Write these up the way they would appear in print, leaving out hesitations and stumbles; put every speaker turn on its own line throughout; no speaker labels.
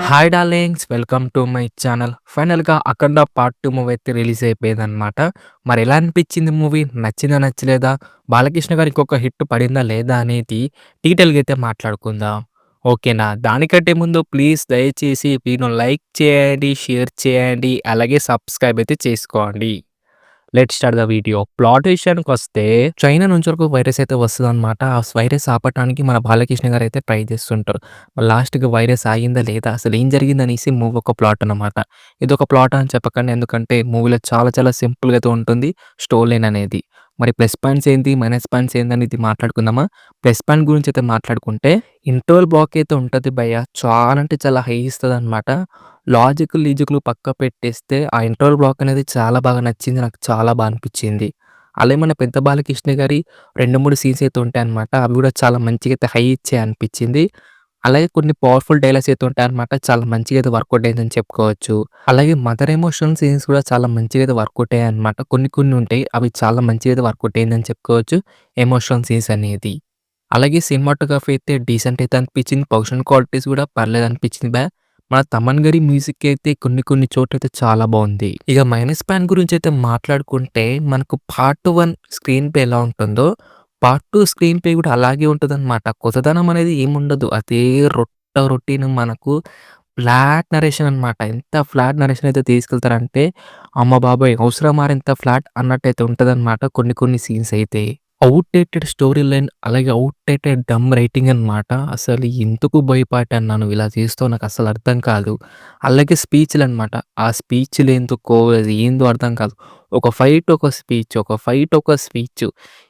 Hi darlings, welcome to my channel. ఫైనల్‌గా 'అఖండ part 2' movie అయితే release అయిపోయిందనమాట. మరి ఎలా అనిపించింది మూవీ? నచ్చిందా? నచ్చలేదా? బాలకృష్ణ గారికి ఇంకొక హిట్ పడిందా? లేదా? అనేది డీటెయిల్‌గా అయితే మాట్లాడుకుందాం. ఓకేనా? దానికంటే ముందు ప్లీజ్ దయచేసి వీడియోని లైక్ చేయండి, షేర్ చేయండి, అలాగే సబ్స్క్రైబ్ అయితే చేసుకోండి. Let's start the video. Plot విషయానికొస్తే చైనా నుంచి వరకు వైరస్ అయితే వస్తదనమాట. ఆ వైరస్ ఆపటానికి మన బాలకృష్ణ గారైతే ట్రై చేస్తుంటారు. మరి లాస్ట్‌కి వైరస్ ఆగిందా లేదా? అసలేం జరిగిందనేసి మూవీ ఒక ప్లాట్ అనమాట. ఇదొక ప్లాట్ అని చెప్పకండి. ఎందుకంటే మూవీలో చాలా చాలా సింపుల్‌గా అయితే ఉంటుంది స్టోరీ లైన్ అనేది. మరి ప్లస్ పాయింట్స్ ఏంటి? మైనస్ పాయింట్స్ ఏందనేది మాట్లాడుకుందామా? ప్లస్ పాయింట్ గురించి అయితే మాట్లాడుకుంటే ఇంటర్వల్ బ్లాక్ అయితే ఉంటది భయ్యా. చాలా అంటే చాలా హై ఇస్తదనమాట. లాజిక్‌లు, లీజిక్‌లు పక్కన పెట్టేస్తే ఆ ఇంటర్వల్ బ్లాక్ అనేది చాలా బాగా నచ్చింది. నాకు చాలా బా అనిపిచ్చింది. అలాగే మన పెద్ద బాలకృష్ణ గారి 2, 3 సీన్స్ అయితే ఉంటాయన్నమాట. అవి కూడా చాలా మంచిగా అయితే హై ఇచ్చాయి అనిపిచ్చింది. అలాగే కొన్ని పవర్‌ఫుల్ డైలాగ్స్ అయితే ఉంటాయన్నమాట. చాలా మంచిగా అయితే వర్కౌట్ అయిందని చెప్పుకోవచ్చు. అలాగే మదర్ ఎమోషనల్ సీన్స్ కూడా చాలా మంచిగా అయితే వర్కౌట్ అయ్యాయన్నమాట. కొన్ని కొన్ని ఉంటాయి. అవి చాలా మంచిగా అయితే వర్కౌట్ అయిందని చెప్పుకోవచ్చు. ఎమోషనల్ సీన్స్ అనేది. అలాగే సినిమాటోగ్రఫీ అయితే డీసెంట్ అయితే అనిపించింది. ప్రొడక్షన్ క్వాలిటీస్ కూడా పర్లేదనిపించింది మన తమన్ గారి మ్యూజిక్ అయితే కొన్ని కొన్ని చోట్లయితే చాలా బావుంది. ఇక మైనస్ పాయింట్ గురించయితే మాట్లాడుకుంటే మనకు పార్ట్ 1 స్క్రీన్ ప్లే ఎలా ఉంటుందో, పార్ట్ 2 స్క్రీన్ ప్లే కూడా అలాగే ఉంటదనమాట. కొత్తదనం అనేది ఏముండదు. అదే రొటీన్ మనకు ఫ్లాట్ నరేషన్ అనమాట. ఎంత ఫ్లాట్ నరేషన్ అయితే తీసుకెళ్తారంటే, అమ్మ బాబోయ్! అవసరమా ఇంత ఫ్లాట్ అన్నట్టయితే ఉంటదనమాట కొన్ని కొన్ని సీన్స్ అయితే. ఔట్‌డేటెడ్ స్టోరీ లైన్ అలాగే ఔట్‌డేటెడ్ డమ్ రైటింగ్ అనమాట. అసలు ఎందుకు భయపడ్డాను నువ్వు ఇలా చేస్తావు నాకస్సలు అర్థం కాదు. అలాగే స్పీచ్‌లనమాట. ఆ స్పీచ్‌లెందుకో అది ఏందో అర్థం కాదు. ఒక ఫైట్ ఒక స్పీచ్, ఒక ఫైట్ ఒక స్పీచ్.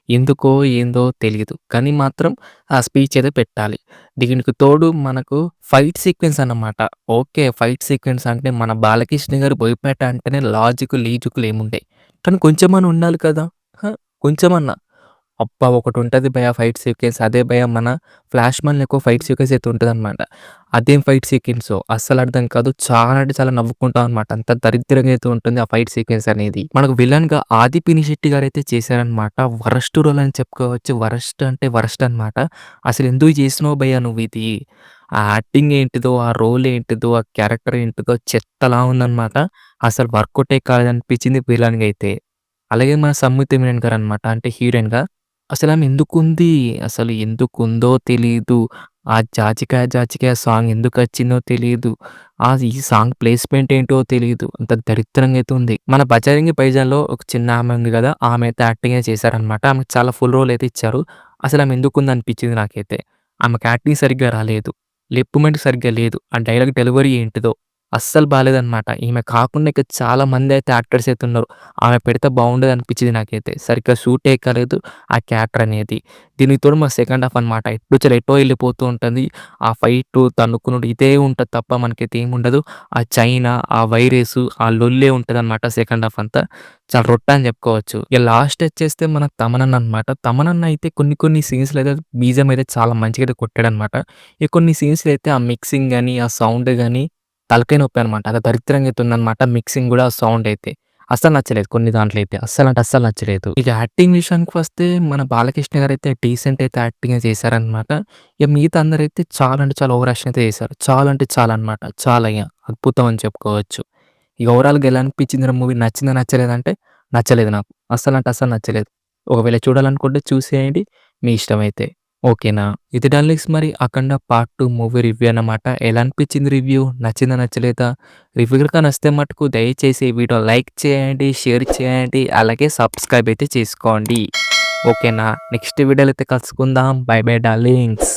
ఎందుకో ఏందో తెలీదు. కానీ మాత్రం ఆ స్పీచ్ అయితే పెట్టాలి. దీనికి తోడు మనకు ఫైట్ సీక్వెన్స్ అన్నమాట. ఓకే. ఫైట్ సీక్వెన్స్ అంటే మన బాలకృష్ణ గారు బోయపేట అంటేనే లాజిక్, లీజిక్‌లు ఏముండయి. కానీ కొంచెమన్నా ఉండాలి కదా! హ! కొంచెమన్నా. అబ్బా! ఒకటుంటది భయ్యా ఫైట్ సీక్వెన్స్. అదే భయ్యా మన 'ఫ్లాష్ మ్యాన్‌లో' ఎక్కువ ఫైట్ సీక్వెన్స్ అయితే ఉంటదనమాట. అదేం ఫైట్ సీక్వెన్సో అస్సలు అర్థం కాదు. చాలా అంటే చాలా నవ్వుకుంటాం అనమాట. అంత దరిద్రంగా అయితే ఉంటుంది ఆ ఫైట్ సీక్వెన్స్ అనేది. మనకు విలన్‌గా 'ఆది పినిశెట్టి' గారైతే చేశారనమాట. వరస్ట్ రోల్ అని చెప్పుకోవచ్చు. వరస్ట్ అంటే వరస్ట్ అనమాట. అసలెందుకు చేసినావు భయ్యా నువ్విది? ఆ యాక్టింగ్ ఏంటిదో, ఆ రోల్ ఏంటిదో, ఆ క్యారెక్టర్ ఏంటిదో చెత్తలా ఉందనమాట. అసలు వర్కౌటే కాదనిపించింది విలన్‌గా అయితే. అలాగే మన 'సమ్మిత మీనన్' గారనమాట. అంటే హీరోయిన్‌గా అసలామె ఎందుకుంది? అసలు ఎందుకుందో తెలీదు. ఆ 'జాజికాయ జాజికాయ' సాంగ్ ఎందుకొచ్చిందో తెలీదు. ఈ సాంగ్ ప్లేస్‌మెంట్ ఏంటో తెలీదు. అంత దరిద్రంగా అయితే ఉంది. మన 'బజరంగి భాయిజాన్‌లో' ఒక చిన్న ఆమె ఉంది గదా! ఆమె అయితే యాక్టింగే చేశారనమాట. ఆమెకు చాలా ఫుల్ రోల్ అయితే ఇచ్చారు. అసలామె ఎందుకుందనిపించింది నాకైతే. ఆమెకు యాక్టింగ్ సరిగ్గా రాలేదు. లిప్ మూవ్‌మెంట్ సరిగ్గా లేదు. ఆ డైలాగ్ డెలివరీ ఏంటిదో అస్సలు బాలేదనమాట. ఈమె కాకుండా ఇంకా చాలా మందయితే యాక్టర్స్ అయితే ఉన్నారు. ఆమె పెడితే బావుండేదనిపించింది నాకైతే. సరిగ్గా సూటే కాలేదు ఆ క్యారెక్టర్ అనేది. దీనికి తోడు మా సెకండ్ హాఫ్ అనమాట. ఎటో ఎళ్ళిపోతూ ఉంటది. ఆ ఫైటు, తన్నుకునుడు ఇదే ఉంటది తప్ప మనకైతే ఏముండదు. ఆ చైనా, ఆ వైరసు, ఆ లొల్లే ఉంటదనమాట సెకండ్ హాఫ్ అంతా. చాలా రొట్ట అని చెప్పుకోవచ్చు. ఇక లాస్ట్ వచ్చేస్తే మన తమనన్న అనమాట. తమనన్న అయితే కొన్ని కొన్ని సీన్స్‌లో అయితే బీజీఎం అయితే చాలా మంచిగా అయితే కొట్టాడనమాట. ఇక కొన్ని సీన్స్‌లో అయితే ఆ మిక్సింగ్ గాని, ఆ సౌండ్ గాని తలకాయ నొప్పి అనమాట. అది దరిద్రంగా అయితే ఉందనమాట. మిక్సింగ్ గూడా సౌండ్ అయితే. అస్సలు నచ్చలేదు కొన్ని దాంట్లో అయితే. అస్సలు అంటే అస్సలు నచ్చలేదు. ఇక యాక్టింగ్ విషయానికి వస్తే మన బాలకృష్ణ గారైతే డీసెంట్ అయితే యాక్టింగే చేశారనమాట. ఇక మిగతా అందరైతే చాలా అంటే చాలా ఓవర్ యాక్షన్ అయితే చేశారు. చాలా అంటే చాలా అనమాట. చాలా ఇగ అద్భుతం అని చెప్పుకోవచ్చు. ఇక ఓవరాల్‌గా ఎలా అనిపించిందిరా మూవీ నచ్చిందా? నచ్చలేదా? అంటే నచ్చలేదు నాకు. అస్సలు అంటే అస్సలు నచ్చలేదు. ఒకవేళ చూడాలనుకుంటే చూసేయండి. మీ ఇష్టమైతే. ఓకేనా? ఇది డార్లింగ్స్ మరి 'అఖండ పార్ట్ 2' మూవీ రివ్యూ అన్నమాట. ఎలా అనిపించింది రివ్యూ? నచ్చిందా? నచ్చలేదా? రివ్యూ గనుక నచ్చితే మటుకు దయచేసి వీడియో లైక్ చేయండి, షేర్ చేయండి, అలాగే సబ్స్క్రైబ్ అయితే చేసుకోండి. ఓకేనా? నెక్స్ట్ వీడియోలో అయితే కలుసుకుందాం. By by darlings.